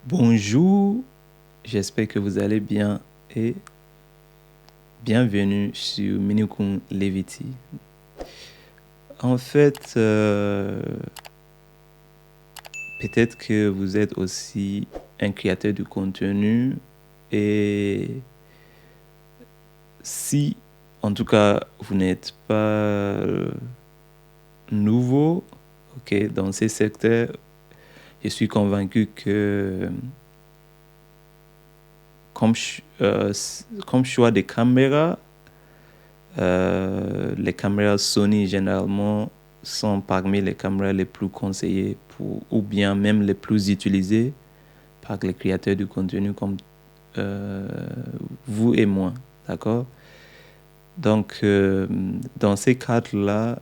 Bonjour, j'espère que vous allez bien et bienvenue sur Minikun Levity. En fait, peut-être que vous êtes aussi un créateur de contenu et si, en tout cas, vous n'êtes pas nouveau, dans ces secteurs, je suis convaincu que comme choix des caméras, les caméras Sony généralement sont parmi les caméras les plus conseillées ou bien même les plus utilisées par les créateurs de contenu comme vous et moi, d'accord? Donc, dans ces cadres-là,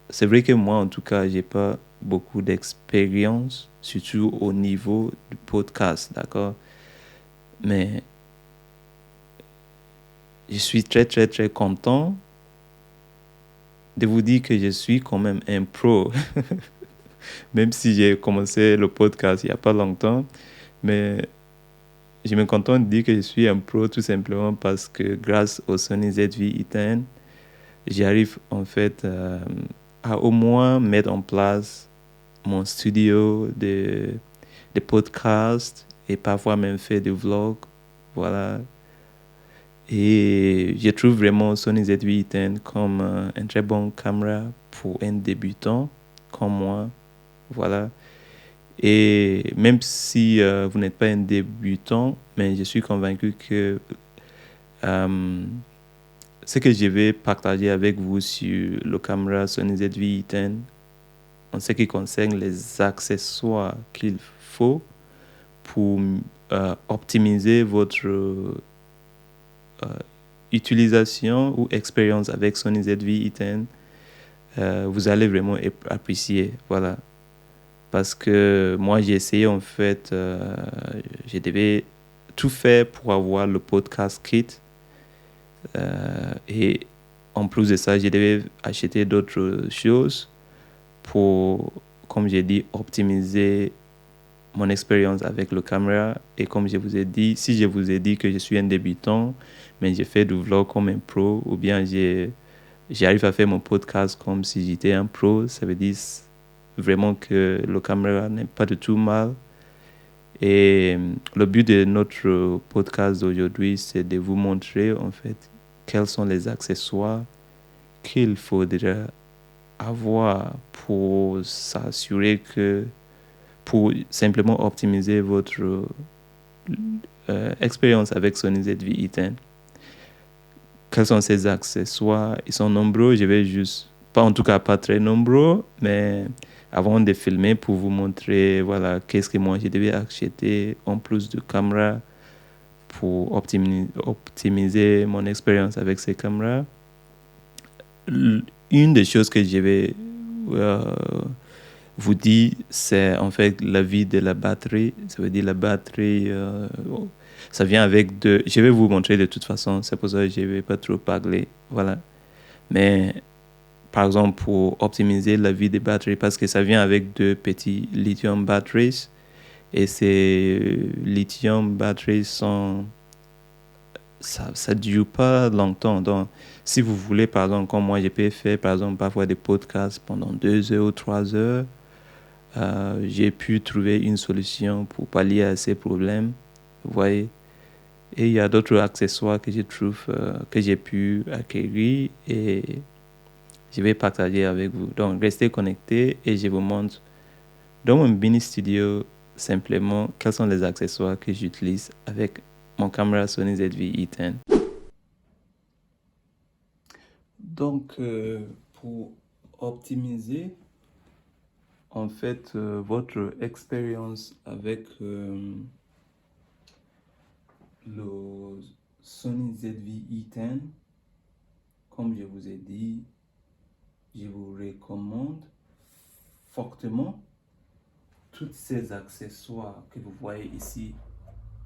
c'est vrai que moi, en tout cas, j'ai pas beaucoup d'expérience, surtout au niveau du podcast, d'accord? Mais je suis très, très, très content de vous dire que je suis quand même un pro. Même si j'ai commencé le podcast il n'y a pas longtemps, mais je me contente de dire que je suis un pro tout simplement parce que grâce au Sony ZV-E10, j'arrive en fait à au moins mettre en place mon studio de podcast et parfois même faire des vlogs. Voilà. Et je trouve vraiment Sony ZV-E10 comme un très bon caméra pour un débutant comme moi. Voilà. Et même si vous n'êtes pas un débutant, mais je suis convaincu que euh, ce que je vais partager avec vous sur le caméra Sony ZV-E10, en ce qui concerne les accessoires qu'il faut pour optimiser votre utilisation ou expérience avec Sony ZV-E10, vous allez vraiment apprécier. Voilà. Parce que moi, j'ai essayé, en fait, je devais tout faire pour avoir le podcast kit. Et en plus de ça, je devais acheter d'autres choses pour, comme j'ai dit, optimiser mon expérience avec le caméra. Et comme je vous ai dit, si je vous ai dit que je suis un débutant, mais j'ai fait du vlog comme un pro, ou bien j'arrive à faire mon podcast comme si j'étais un pro, ça veut dire vraiment que le caméra n'est pas du tout mal. Et le but de notre podcast d'aujourd'hui, c'est de vous montrer en fait quels sont les accessoires qu'il faudra avoir pour s'assurer que, pour simplement optimiser votre expérience avec Sony ZV-E10. Quels sont ces accessoires? Ils sont nombreux, je vais juste, pas en tout cas pas très nombreux, mais avant de filmer pour vous montrer voilà qu'est-ce que moi je devais acheter en plus de caméra pour optimiser mon expérience avec ces caméras. Une des choses que je vais euh, vous dire, c'est en fait la vie de la batterie. Ça veut dire la batterie, ça vient avec deux. Je vais vous montrer de toute façon, c'est pour ça que je ne vais pas trop parler. Voilà. Mais par exemple, pour optimiser la vie des batteries, parce que ça vient avec deux petits lithium batteries. Et ces lithium batteries sont ça ne dure pas longtemps. Donc, si vous voulez, par exemple, comme moi, je peux faire, par exemple, parfois des podcasts pendant 2 heures ou 3 heures, j'ai pu trouver une solution pour pallier à ces problèmes. Vous voyez? Et il y a d'autres accessoires que je trouve que j'ai pu acquérir et je vais partager avec vous. Donc, restez connectés et je vous montre dans mon mini studio simplement quels sont les accessoires que j'utilise avec mon caméra Sony ZV-E10. Donc, pour optimiser en fait votre expérience avec le Sony ZV-E10, comme je vous ai dit, je vous recommande fortement tous ces accessoires que vous voyez ici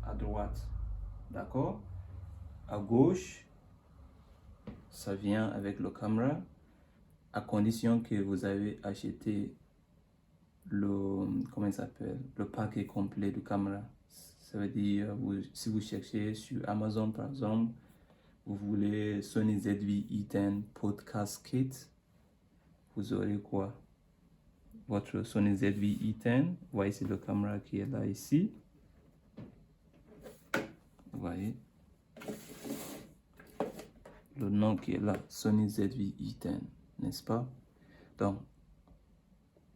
à droite. D'accord? À gauche, ça vient avec le caméra, à condition que vous avez acheté comment il s'appelle, le paquet complet de caméra. Ça veut dire, si vous cherchez sur Amazon par exemple, vous voulez Sony ZV-E10 Podcast Kit, vous aurez quoi? Votre Sony ZV-E10, vous voyez c'est le caméra qui est là ici. Vous voyez le nom qui est là, Sony ZV-E10, n'est-ce pas? Donc,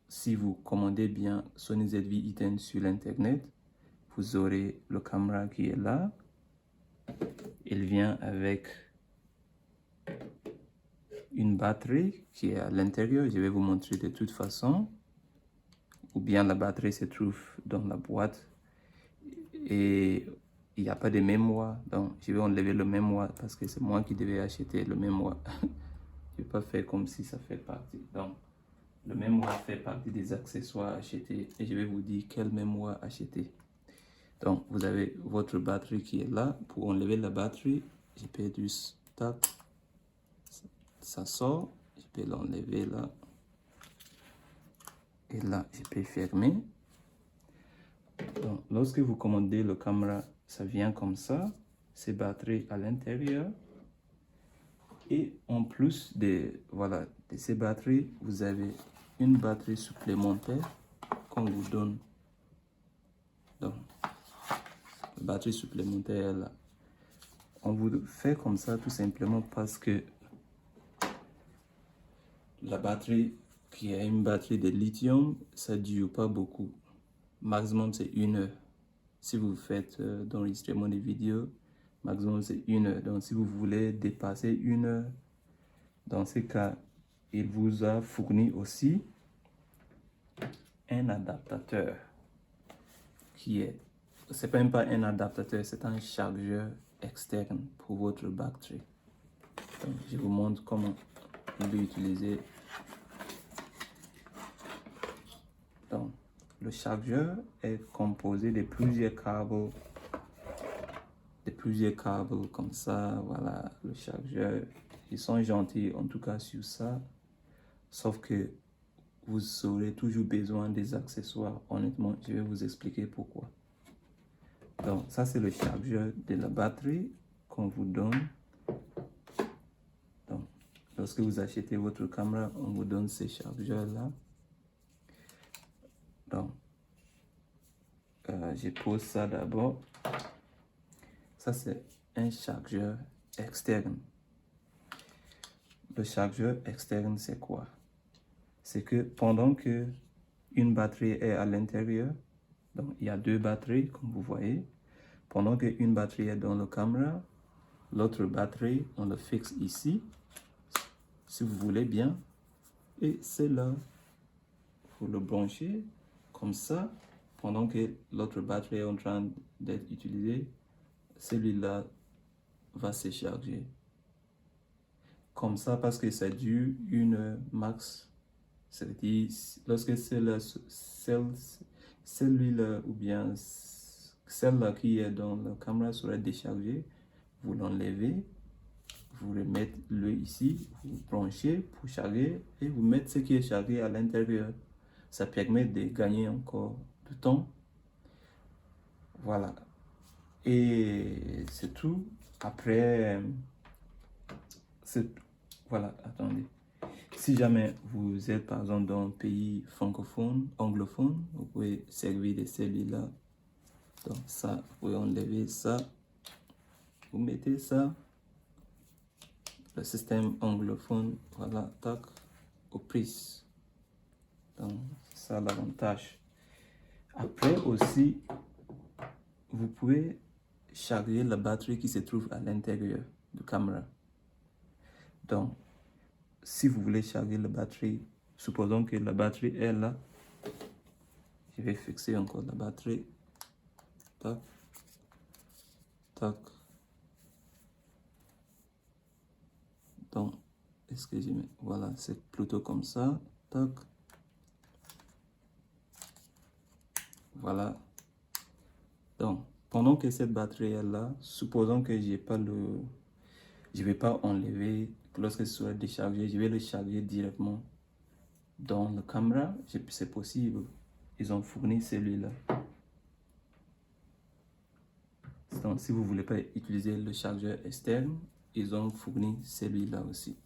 si vous commandez bien Sony ZV-E10 sur l'internet, vous aurez le caméra qui est là. Il vient avec une batterie qui est à l'intérieur. Je vais vous montrer de toute façon. Ou bien la batterie se trouve dans la boîte. Et il n'y a pas de mémoire. Donc, je vais enlever le mémoire parce que c'est moi qui devais acheter le mémoire. Je ne vais pas faire comme si ça fait partie. Donc, le mémoire fait partie des accessoires achetés. Et je vais vous dire quel mémoire acheter. Donc, vous avez votre batterie qui est là. Pour enlever la batterie, j'ai perdu tac. Ça sort. Je peux l'enlever là. Et là, je peux fermer. Donc, lorsque vous commandez le caméra, ça vient comme ça. C'est batterie à l'intérieur. Et en plus de ces batteries, vous avez une batterie supplémentaire qu'on vous donne. Donc, la batterie supplémentaire là. On vous fait comme ça tout simplement parce que la batterie qui est une batterie de lithium, ça ne dure pas beaucoup. Maximum c'est 1 heure. Si vous faites d'enregistrement de vidéos, maximum c'est 1 heure. Donc si vous voulez dépasser 1 heure, dans ce cas, il vous a fourni aussi un adaptateur qui est, c'est même pas un adaptateur, c'est un chargeur externe pour votre batterie. Donc, je vous montre comment l'utiliser. Donc, le chargeur est composé de plusieurs câbles comme ça. Voilà, le chargeur. Ils sont gentils en tout cas sur ça. Sauf que vous aurez toujours besoin des accessoires. Honnêtement, je vais vous expliquer pourquoi. Donc, ça c'est le chargeur de la batterie qu'on vous donne. Donc, lorsque vous achetez votre caméra, on vous donne ces chargeurs-là. Donc, je pose ça d'abord. Ça, c'est un chargeur externe. Le chargeur externe, c'est quoi? C'est que pendant que une batterie est à l'intérieur, donc il y a 2 batteries, comme vous voyez. Pendant qu'une batterie est dans la caméra, l'autre batterie, on le fixe ici, si vous voulez bien. Et c'est là, vous le branchez comme ça. Pendant que l'autre batterie est en train d'être utilisée, celui-là va se charger. Comme ça, parce que ça dure 1 heure max. C'est-à-dire, lorsque celui-là ou bien celle-là qui est dans la caméra sera déchargée, vous l'enlevez, vous remettez le ici, vous branchez pour charger et vous mettez ce qui est chargé à l'intérieur. Ça permet de gagner encore du temps. Voilà. Et c'est tout. Après, voilà, attendez. Si jamais vous êtes par exemple dans un pays francophone, anglophone, vous pouvez servir de celui-là. Donc ça, vous pouvez enlever ça. Vous mettez ça. Le système anglophone, voilà, tac, aux prises. Donc ça l'avantage. Après aussi, vous pouvez charger la batterie qui se trouve à l'intérieur de la caméra. Donc, si vous voulez charger la batterie, supposons que la batterie est là. Je vais fixer encore la batterie. Tac. Tac. Donc, est-ce que je mets... Voilà, c'est plutôt comme ça. Tac. Voilà. Donc, pendant que cette batterie est là, supposons que j'ai pas le... Je ne vais pas enlever, lorsque ce sera déchargé, je vais le charger directement dans la caméra. C'est possible. ils ont fourni celui-là. Donc, si vous ne voulez pas utiliser le chargeur externe, ils ont fourni celui-là aussi.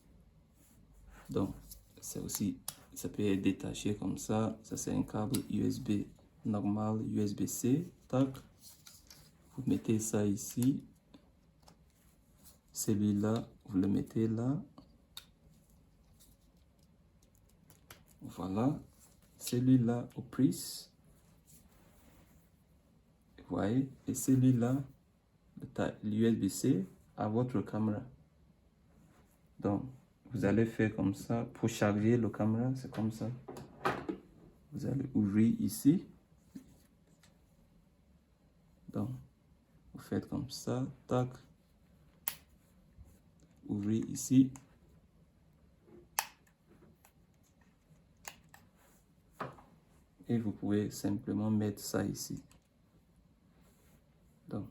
Donc, c'est aussi, ça peut être détaché comme ça. Ça, c'est un câble USB normal, USB-C. Tac. Vous mettez ça ici. Celui-là, vous le mettez là. Voilà. Celui-là au prise. Vous voyez. Et celui-là, l'USB-C à votre caméra. Donc, vous allez faire comme ça. Pour charger le caméra, c'est comme ça. Vous allez ouvrir ici. Donc, vous faites comme ça. Tac. Ouvrez ici. Et vous pouvez simplement mettre ça ici. Donc,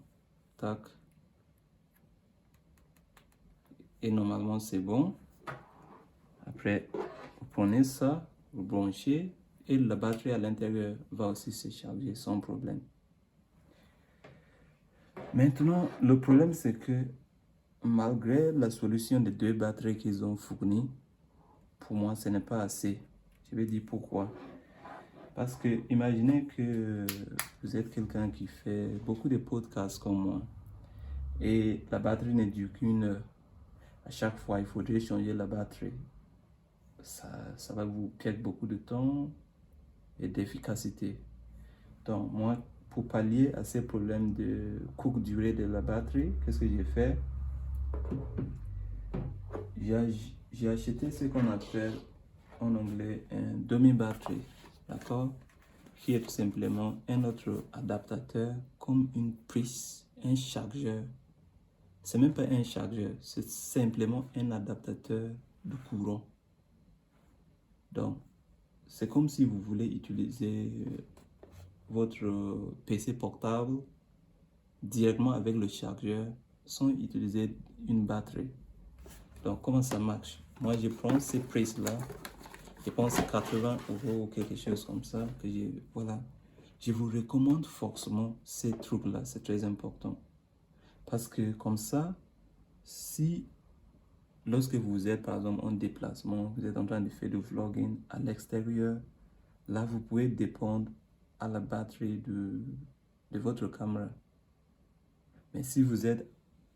tac. Et normalement, c'est bon. Après, vous prenez ça, vous branchez et la batterie à l'intérieur va aussi se charger sans problème. Maintenant, le problème, c'est que malgré la solution des 2 batteries qu'ils ont fournies, pour moi, ce n'est pas assez. Je vais dire pourquoi. Parce que imaginez que vous êtes quelqu'un qui fait beaucoup de podcasts comme moi et la batterie ne dure qu'une heure. À chaque fois, il faudrait changer la batterie. Ça va vous perdre beaucoup de temps et d'efficacité. Donc, moi, pour pallier à ces problèmes de courte durée de la batterie, qu'est-ce que j'ai fait? J'ai acheté ce qu'on appelle en anglais un dummy-batterie, d'accord? Qui est tout simplement un autre adaptateur comme une prise, un chargeur. C'est même pas un chargeur, c'est simplement un adaptateur de courant. Donc, c'est comme si vous voulez utiliser votre PC portable directement avec le chargeur sans utiliser une batterie. Donc, comment ça marche? Moi, je prends ces prises-là, je pense 80 € ou quelque chose comme ça, voilà. Je vous recommande forcément ces trucs-là, c'est très important. Parce que comme ça, si lorsque vous êtes par exemple en déplacement, vous êtes en train de faire du vlogging à l'extérieur, là vous pouvez dépendre à la batterie de votre caméra. Mais si vous êtes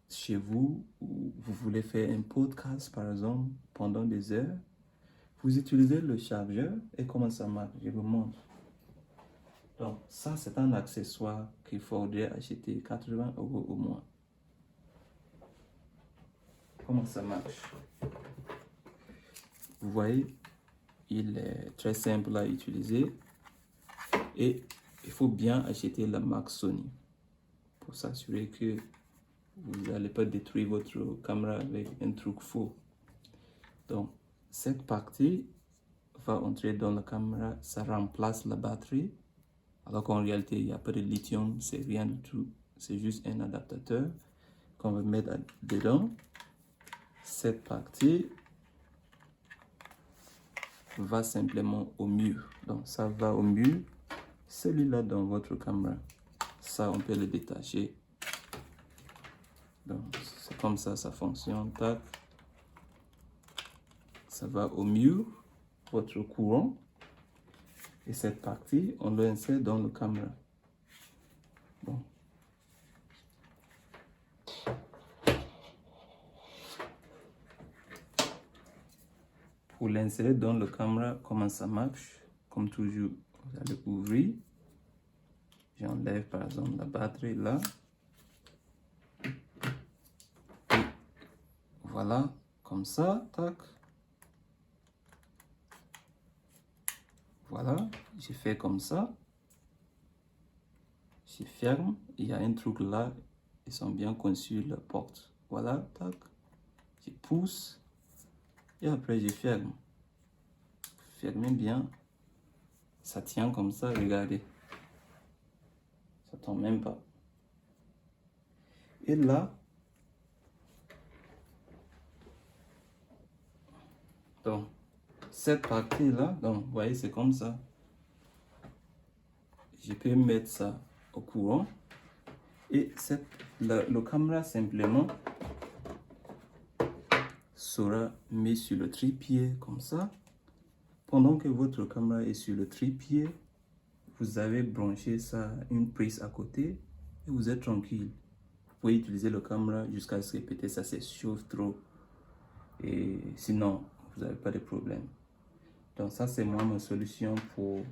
chez vous, ou vous voulez faire un podcast par exemple pendant des heures, vous utilisez le chargeur et comment ça marche, je vous montre. Donc ça c'est un accessoire qu'il faudrait acheter 80 € au moins. Comment ça marche? Vous voyez, il est très simple à utiliser et il faut bien acheter la marque Sony pour s'assurer que vous n'allez pas détruire votre caméra avec un truc faux. Donc, cette partie va entrer dans la caméra, ça remplace la batterie, alors qu'en réalité, il n'y a pas de lithium, c'est rien du tout, c'est juste un adaptateur qu'on va mettre dedans. Cette partie va simplement au mur. Donc, ça va au mur, celui-là dans votre caméra. Ça, on peut le détacher. Donc, c'est comme ça fonctionne. Tac. Ça va au mur, votre courant. Et cette partie, on l'insère dans le caméra. Bon. Pour l'insérer dans le caméra, comment ça marche? Comme toujours, vous allez ouvrir. J'enlève par exemple la batterie là. Et voilà, comme ça, tac. Voilà, j'ai fait comme ça. Je ferme. Il y a un truc là. Ils sont bien conçus, la porte. Voilà, tac. Je pousse. Et après, je ferme. Fermez bien. Ça tient comme ça, regardez. Ça tombe même pas. Et là, donc, cette partie-là, donc, vous voyez, c'est comme ça. je peux mettre ça au courant. Et le caméra simplement sera mis sur le trépied comme ça. Pendant que votre caméra est sur le trépied, vous avez branché ça, une prise à côté et vous êtes tranquille. Vous pouvez utiliser le caméra jusqu'à ce que peut-être ça se chauffe trop. Et sinon, vous n'avez pas de problème. Donc ça, c'est moi ma solution pour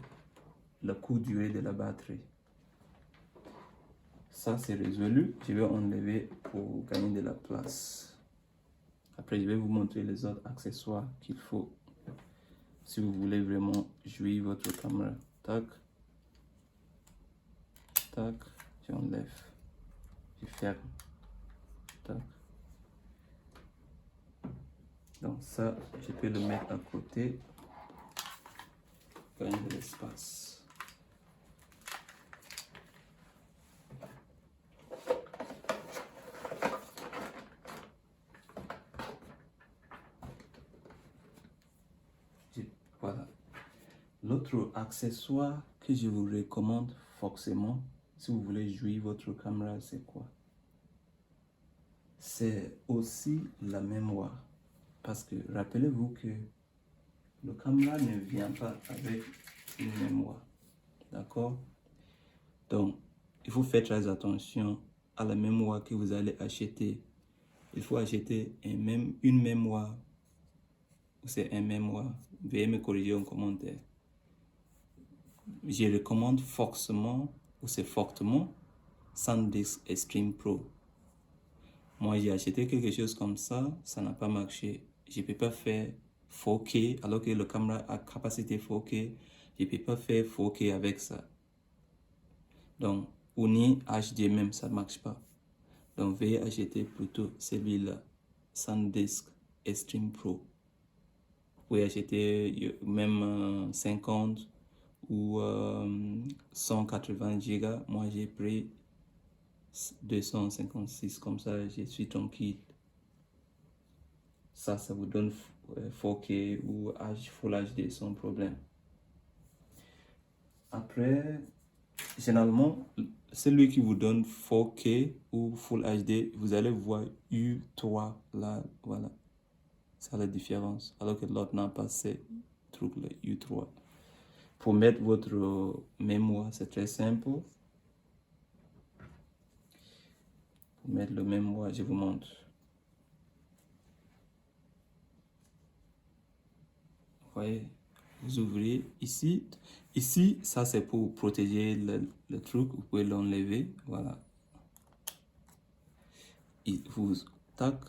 la courte durée de la batterie. Ça, c'est résolu. Je vais enlever pour gagner de la place. Après, je vais vous montrer les autres accessoires qu'il faut si vous voulez vraiment jouer votre caméra. Tac. Tac. J'enlève. Je ferme. Tac. Donc ça, je peux le mettre à côté. Gagner de l'espace. Voilà. L'autre accessoire que je vous recommande forcément, si vous voulez jouer votre caméra, c'est quoi? C'est aussi la mémoire. Parce que rappelez-vous que le caméra ne vient pas avec une mémoire. D'accord? Donc, il faut faire très attention à la mémoire que vous allez acheter. Il faut acheter une mémoire. C'est un mémoire. Veuillez me corriger en commentaire. Je recommande forcément, ou c'est fortement, SanDisk Extreme Pro. Moi, j'ai acheté quelque chose comme ça n'a pas marché. Je ne peux pas faire 4K, alors que le caméra a capacité 4K. Je ne peux pas faire 4K avec ça. Donc, ou ni HD même, ça ne marche pas. Donc, veuillez acheter plutôt celui-là, SanDisk Extreme Pro. Vous pouvez acheter même 50 ou 180 Go. Moi, j'ai pris 256, comme ça, je suis tranquille. Ça vous donne 4K ou Full HD sans problème. Après, généralement, celui qui vous donne 4K ou Full HD, vous allez voir U3 là, voilà. C'est la différence. Alors que l'autre n'a pas ces trucs là, U3. Pour mettre votre mémoire, c'est très simple. Pour mettre le mémoire, je vous montre. Vous voyez, vous ouvrez ici. Ici, ça c'est pour protéger le truc. Vous pouvez l'enlever. Voilà. Et vous tac,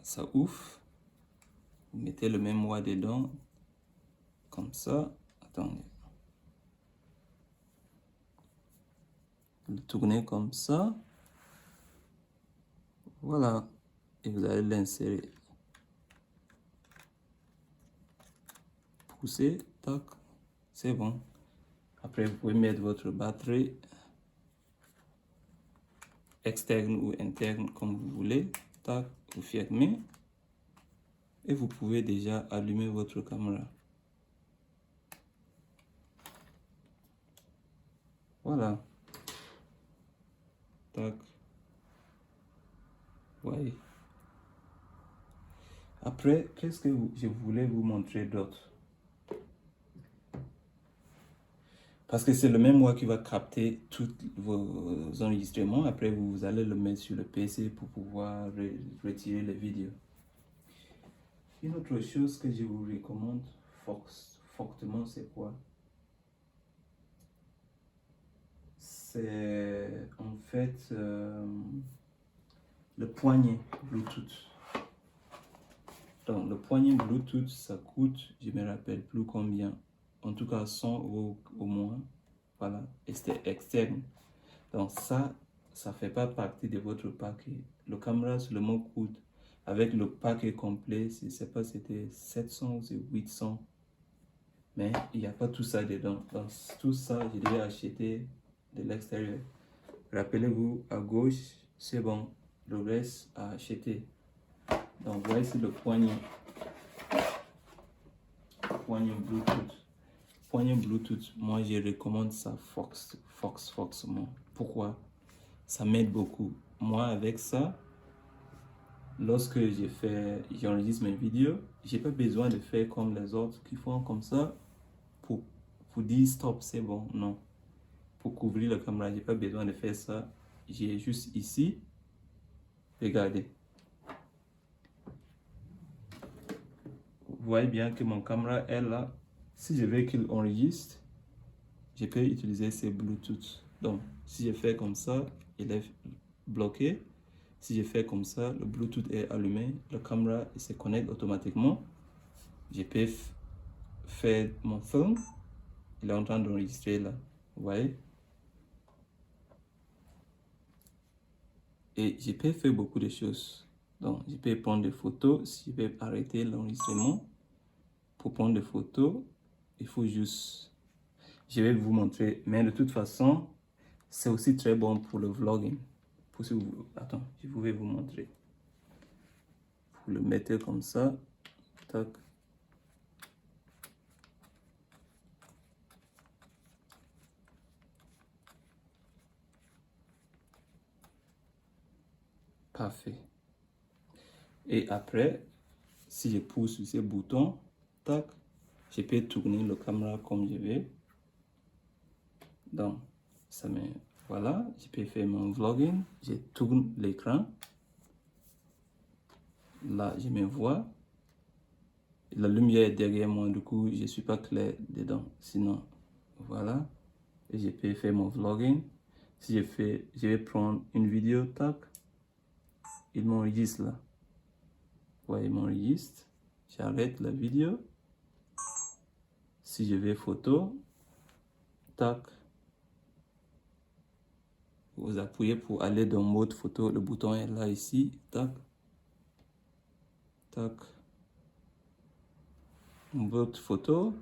ça ouvre. Vous mettez le mémoire dedans. Comme ça. Attendez. Vous tournez comme ça. Voilà. Et vous allez l'insérer. Poussez, tac. C'est bon. Après, vous pouvez mettre votre batterie externe ou interne comme vous voulez. Tac, vous fermez. Et vous pouvez déjà allumer votre caméra. Voilà. Tac. Voyez. Après, qu'est-ce que je voulais vous montrer d'autre? Parce que c'est le même moi qui va capter tous vos enregistrements. Après, vous allez le mettre sur le PC pour pouvoir retirer les vidéos. Une autre chose que je vous recommande fortement, c'est quoi? C'est en fait le poignet Bluetooth. Donc, le poignet Bluetooth, ça coûte, je ne me rappelle plus combien. En tout cas, 100 € au moins. Voilà, et c'est externe. Donc, ça ne fait pas partie de votre paquet. Le caméra seulement coûte, avec le paquet complet, je ne sais pas si c'était 700 ou 800. Mais il n'y a pas tout ça dedans. Donc, tout ça, je l'ai acheté de l'extérieur. Rappelez-vous, à gauche, c'est bon. Le reste à acheter. Donc, voici le poignet. Poignet Bluetooth. poignée Bluetooth, moi je recommande ça forcément. Pourquoi? Ça m'aide beaucoup. Moi avec ça, lorsque j'enregistre mes vidéos, j'ai pas besoin de faire comme les autres qui font comme ça pour dire stop, c'est bon. Non. Pour couvrir la caméra, j'ai pas besoin de faire ça. J'ai juste ici. Regardez. Vous voyez bien que mon caméra est là. Si je veux qu'il enregistre, je peux utiliser ces Bluetooth. Donc, si je fais comme ça, il est bloqué. Si je fais comme ça, le Bluetooth est allumé, la caméra se connecte automatiquement. Je peux faire mon film. Il est en train d'enregistrer là. Vous voyez? Et je peux faire beaucoup de choses. Donc, je peux prendre des photos. Si je vais arrêter l'enregistrement, pour prendre des photos, il faut juste... Je vais vous montrer. Mais de toute façon, c'est aussi très bon pour le vlogging. Attends, je vais vous montrer. Vous le mettez comme ça. Tac. Parfait. Et après, si je pousse sur ces boutons, tac, je peux tourner la caméra comme je veux. Donc, voilà, je peux faire mon vlogging. Je tourne l'écran. Là, je me vois. La lumière est derrière moi, du coup, je ne suis pas clair dedans. Sinon, voilà. Et je peux faire mon vlogging. Si je vais prendre une vidéo, tac. Il m'enregistre là. Vous voyez, il m'enregistre. J'arrête la vidéo. Si je vais photo, tac. Vous appuyez pour aller dans mode photo. Le bouton est là, ici. Tac. Tac. Mode photo.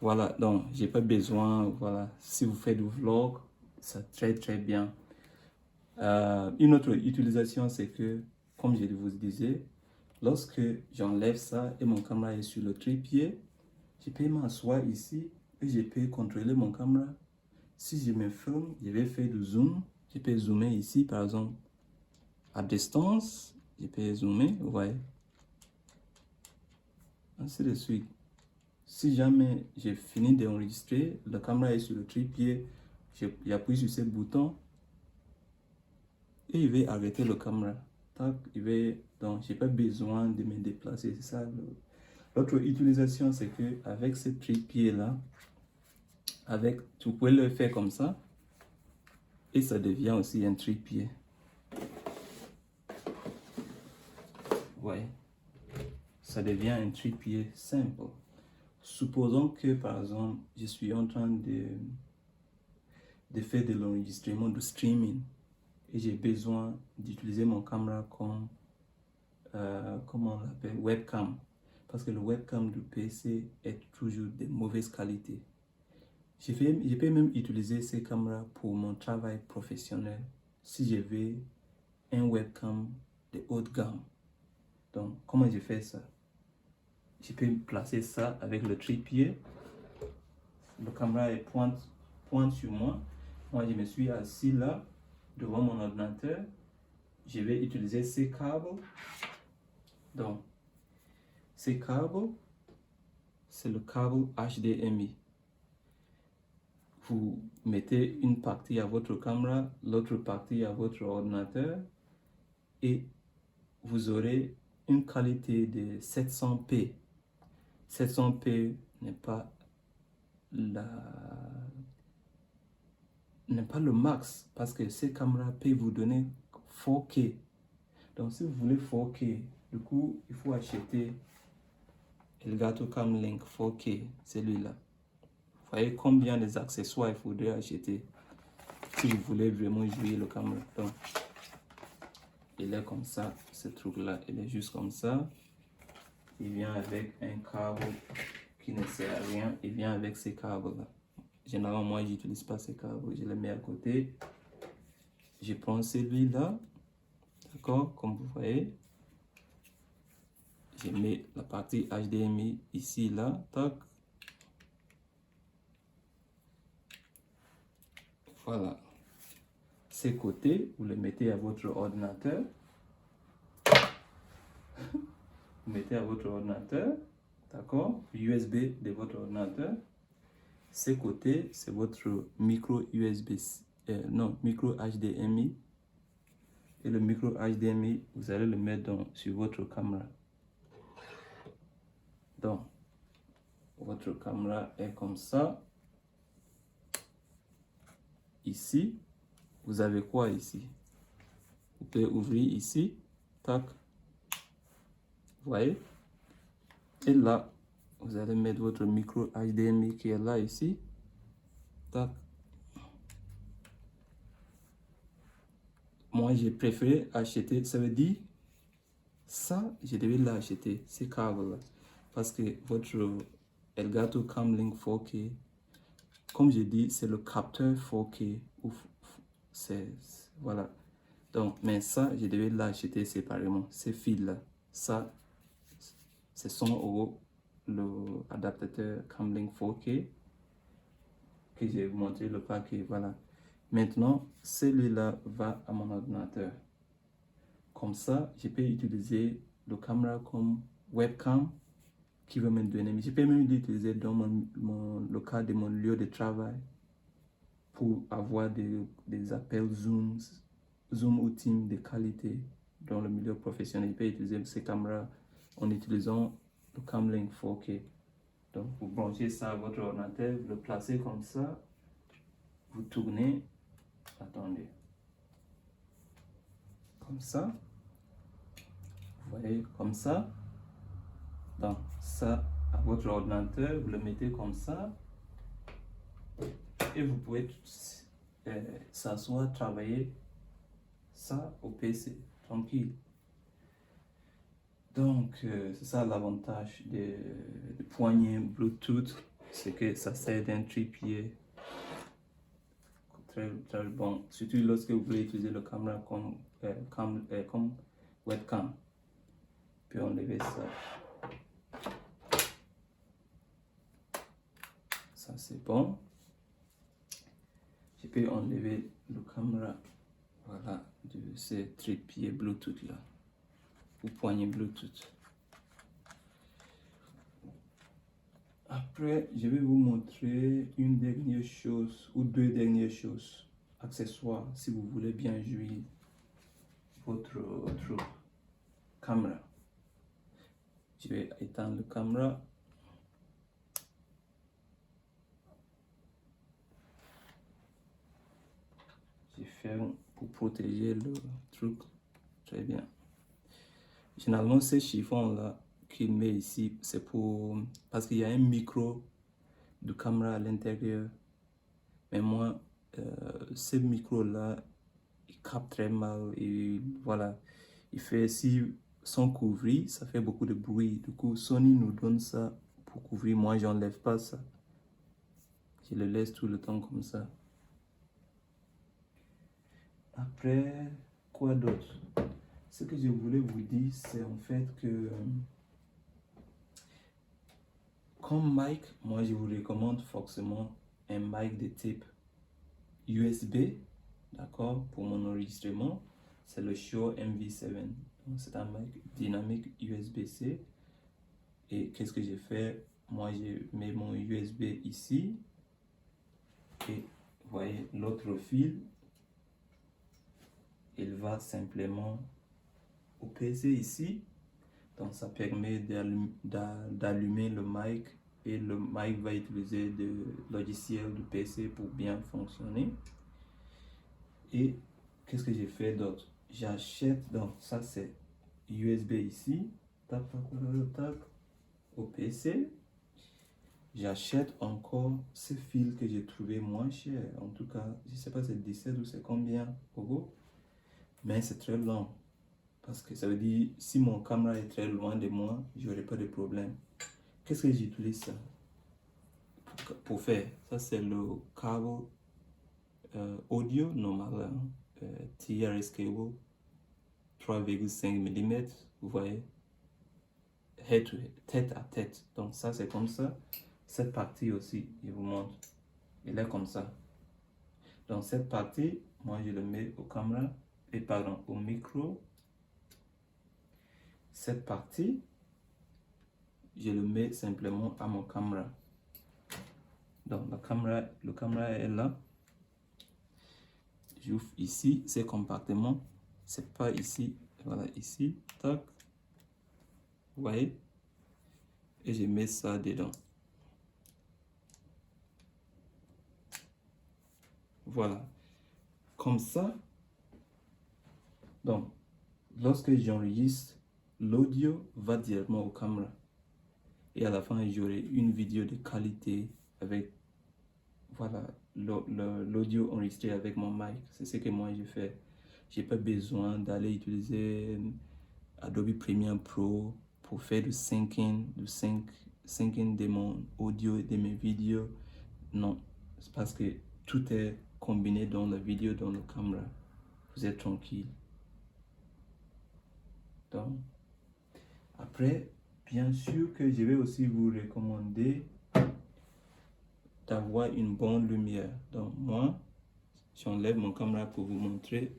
Voilà, donc j'ai pas besoin, voilà, si vous faites du vlog, c'est très bien. Une autre utilisation, c'est que, comme je vous disais, lorsque j'enlève ça et mon caméra est sur le trépied, je peux m'asseoir ici et je peux contrôler mon caméra. Si je me filme, je vais faire du zoom, je peux zoomer ici, par exemple, à distance, je peux zoomer, vous voyez, ainsi de suite. Si jamais j'ai fini d'enregistrer, la caméra est sur le trépied, j'appuie sur ce bouton et il va arrêter la caméra. Tac, donc, je n'ai pas besoin de me déplacer. C'est ça. L'autre utilisation, c'est que avec ce trépied-là, tu peux le faire comme ça et ça devient aussi un trépied. Ouais. Ça devient un trépied simple. Supposons que, par exemple, je suis en train de faire de l'enregistrement de streaming et j'ai besoin d'utiliser mon caméra comme, comment on l'appelle, webcam. Parce que le webcam du PC est toujours de mauvaise qualité. Je peux même utiliser ces caméras pour mon travail professionnel si je veux un webcam de haute gamme. Donc, comment je fais ça? Je peux placer ça avec le trépied. La caméra est pointe sur moi. Moi, je me suis assis là, devant mon ordinateur. Je vais utiliser ces câbles. Donc, ces câbles, c'est le câble HDMI. Vous mettez une partie à votre caméra, l'autre partie à votre ordinateur et vous aurez une qualité de 700p. 700p n'est pas le max parce que ces caméras peuvent vous donner 4K. Donc si vous voulez 4K, du coup, il faut acheter Elgato Cam Link 4K, celui-là. Vous voyez combien des accessoires il faudrait acheter si vous voulez vraiment jouer le caméra. Donc, il est comme ça, ce truc-là, il est juste comme ça. Il vient avec un câble qui ne sert à rien. Il vient avec ces câbles-là. Généralement, moi, je n'utilise pas ces câbles. Je les mets à côté. Je prends celui-là. D'accord? Comme vous voyez. je mets la partie HDMI ici, là, tac. Voilà. Ces côtés, vous les mettez à votre ordinateur. Vous mettez à votre ordinateur, d'accord? USB de votre ordinateur. Ces côtés, c'est votre micro USB, non, micro HDMI. Et le micro HDMI, vous allez le mettre sur votre caméra. Donc, votre caméra est comme ça. Ici, vous avez quoi ici? Vous pouvez ouvrir ici, tac. Vous voyez? Et là, vous allez mettre votre micro HDMI qui est là ici, tac. Moi, j'ai préféré acheter, ça veut dire, ça, je devais l'acheter, ces câbles-là. Parce que votre Elgato Camlink 4K, comme je dis, c'est le capteur 4K. Voilà. Donc, mais ça, je devais l'acheter séparément, ces fils-là. Ça, c'est 100 € le adaptateur Camlink 4K que j'ai montré le paquet. Voilà. Maintenant, celui-là va à mon ordinateur. Comme ça, je peux utiliser le caméra comme webcam qui va me donner. Je peux même l'utiliser dans le cadre de mon lieu de travail pour avoir des appels Zoom ou Team de qualité dans le milieu professionnel. Je peux utiliser ces caméras en utilisant le Camlink 4K. Donc, vous branchez ça à votre ordinateur, vous le placez comme ça, vous tournez, attendez, comme ça, vous voyez, comme ça. Donc, ça, à votre ordinateur, vous le mettez comme ça, et vous pouvez s'asseoir, travailler ça au PC, tranquille. Donc, c'est ça l'avantage des poignées Bluetooth, c'est que ça sert d'un trépied très, très bon, surtout lorsque vous voulez utiliser le caméra comme webcam. Puis enlever ça. Ça c'est bon. Je peux enlever le caméra, voilà, de ces trépieds Bluetooth là, ou poignées Bluetooth. Après, je vais vous montrer une dernière chose ou deux dernières choses, accessoires, si vous voulez bien jouer votre caméra. Je vais éteindre la caméra. Je ferme pour protéger le truc. Très bien. Généralement, ces chiffons-là qu'il met ici, c'est pour... parce qu'il y a un micro de caméra à l'intérieur. Mais moi, ce micro-là, il capte très mal. Et voilà, il fait... Si sans couvrir, ça fait beaucoup de bruit. Du coup, Sony nous donne ça pour couvrir. Moi, j'enlève pas ça. Je le laisse tout le temps comme ça. Après, quoi d'autre? Ce que je voulais vous dire, c'est en fait que comme mic, moi je vous recommande forcément un mic de type USB, d'accord, pour mon enregistrement. C'est le Shure MV7. C'est un mic dynamique USB-C. Et qu'est-ce que j'ai fait? Moi, je mets mon USB ici. Et vous voyez, l'autre fil, il va simplement au PC ici. Donc ça permet d'allumer le mic et le mic va utiliser le logiciel du PC pour bien fonctionner. Et qu'est-ce que j'ai fait d'autre? J'achète, donc ça c'est USB ici, tac, tac, tac, au PC. J'achète encore ce fil que j'ai trouvé moins cher. En tout cas, je sais pas c'est 17 ou c'est combien euros, mais c'est très long. Parce que ça veut dire, si mon caméra est très loin de moi, j'aurai pas de problème. Qu'est-ce que j'utilise ça pour faire? Ça, c'est le câble audio normal, hein, TRS cable 3,5 mm, vous voyez. tête à tête. Donc ça, c'est comme ça. Cette partie aussi, je vous montre. Elle est comme ça. Donc cette partie, moi, je le mets au caméra, et pardon, au micro. Cette partie, je le mets simplement à mon caméra. Donc le caméra est là. J'ouvre ici ces compartiments. C'est pas ici. Voilà, ici. Tac. Vous voyez? Et je mets ça dedans. Voilà. Comme ça. Donc, lorsque j'enregistre, l'audio va directement aux caméras. Et à la fin, j'aurai une vidéo de qualité avec, voilà, l'audio enregistré avec mon mic. C'est ce que moi je fais. J'ai pas besoin d'aller utiliser Adobe Premiere Pro pour faire du syncing de mon audio et de mes vidéos. Non, c'est parce que tout est combiné dans la vidéo, dans la caméra. Vous êtes tranquille. Donc, après, bien sûr que je vais aussi vous recommander d'avoir une bonne lumière. Donc moi, j'enlève mon caméra pour vous montrer.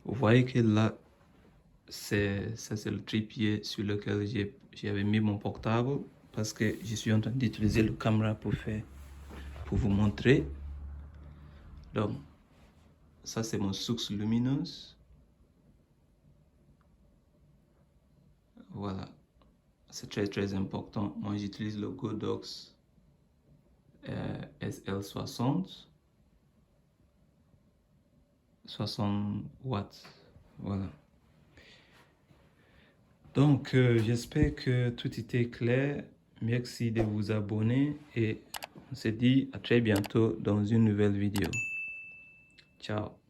Vous voyez que là, c'est le trépied sur lequel j'avais mis mon portable parce que je suis en train d'utiliser le caméra pour vous montrer. Donc, ça c'est mon source lumineuse. Voilà, c'est très important. Moi j'utilise le Godox SL60, 60 watts. Voilà. Donc, j'espère que tout était clair. Merci de vous abonner et on se dit à très bientôt dans une nouvelle vidéo. Ciao.